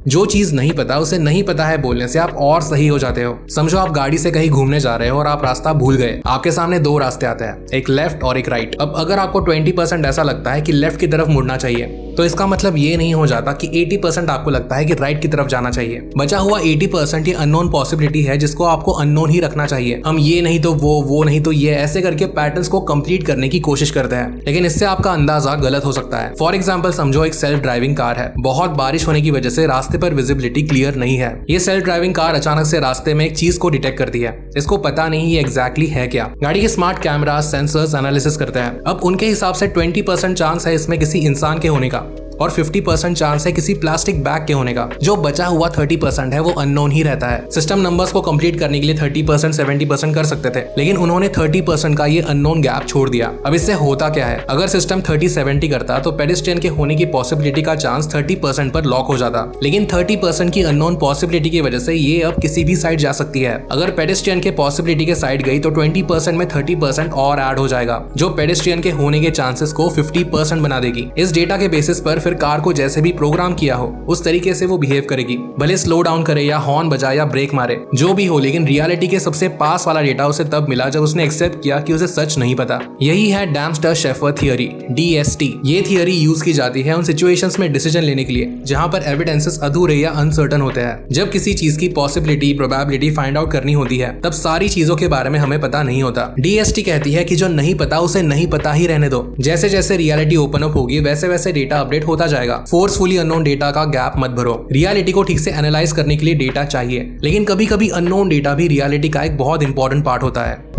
जो चीज नहीं पता उसे नहीं पता है बोलने से आप और सही हो जाते हो। समझो आप गाड़ी से कहीं घूमने जा रहे हो और आप रास्ता भूल गए। आपके सामने दो रास्ते आते हैं, एक लेफ्ट और एक राइट। अब अगर आपको 20% ऐसा लगता है कि लेफ्ट की तरफ मुड़ना चाहिए, तो इसका मतलब ये नहीं हो जाता कि 80% आपको लगता है कि राइट की तरफ जाना चाहिए। बचा हुआ 80% ये अननोन पॉसिबिलिटी है जिसको आपको अननोन ही रखना चाहिए। हम ये नहीं तो वो नहीं तो ये, ऐसे करके पैटर्न्स को कंप्लीट करने की कोशिश करते हैं, लेकिन इससे आपका अंदाजा गलत हो सकता है। फॉर एग्जाम्पल समझो एक सेल्फ ड्राइविंग कार है। बहुत बारिश होने की वजह से रास्ते पर विजिबिलिटी क्लियर नहीं है। ये सेल्फ ड्राइविंग कार अचानक से रास्ते में एक चीज को डिटेक्ट करती है। इसको पता नहीं ये एग्जैक्टली है क्या। गाड़ी के स्मार्ट कैमरा सेंसर्स एनालिसिस करते हैं। अब उनके हिसाब से 20% चांस है इसमें किसी इंसान के होने का और 50% चांस है किसी प्लास्टिक बैग के होने का। जो बचा हुआ 30% है वो अननोन ही रहता है। सिस्टम नंबर्स को कंप्लीट करने के लिए 30% 70% कर सकते थे, लेकिन उन्होंने 30% का ये अननोन गैप छोड़ दिया। अब इससे होता क्या है, अगर सिस्टम 30-70 करता तो पेडेस्ट्रियन के होने की पॉसिबिलिटी का चांस 30% पर लॉक हो जाता, लेकिन 30% की अननोन पॉसिबिलिटी की वजह से ये अब किसी भी साइड जा सकती है। अगर पेडेस्ट्रियन के पॉसिबिलिटी के साइड गई तो 20% में 30% और ऐड हो जाएगा, जो पेडेस्ट्रियन के होने के चांसेस को 50% बना देगी। इस डेटा के बेसिस पर फिर कार को जैसे भी प्रोग्राम किया हो उस तरीके से वो बिहेव करेगी, भले स्लो डाउन करे या हॉर्न बजाए या ब्रेक मारे, जो भी हो। लेकिन रियलिटी के सबसे पास वाला डेटा उसे तब मिला जब उसने एक्सेप्ट किया कि उसे सच नहीं पता। यही है डैम्स्टर-शेफर थियरी, DST। ये थियरी यूज की जाती है उन सिचुएशंस में डिसीजन लेने के लिए जहां पर एविडेंसेस अधूरे या अनसर्टन होते हैं। जब किसी चीज की पॉसिबिलिटी प्रोबेबिलिटी फाइंड आउट करनी होती है तब सारी चीजों के बारे में हमें पता नहीं होता। DST कहती है कि जो नहीं पता उसे नहीं पता ही रहने दो। जैसे जैसे रियलिटी ओपन अप होगी वैसे वैसे डेटा अपडेट होता जाएगा। फोर्सफुली अननोन डेटा का गैप मत भरो। रियलिटी को ठीक से एनालाइज करने के लिए डेटा चाहिए, लेकिन कभी कभी अननोन डेटा भी रियलिटी का एक बहुत इंपॉर्टेंट पार्ट होता है।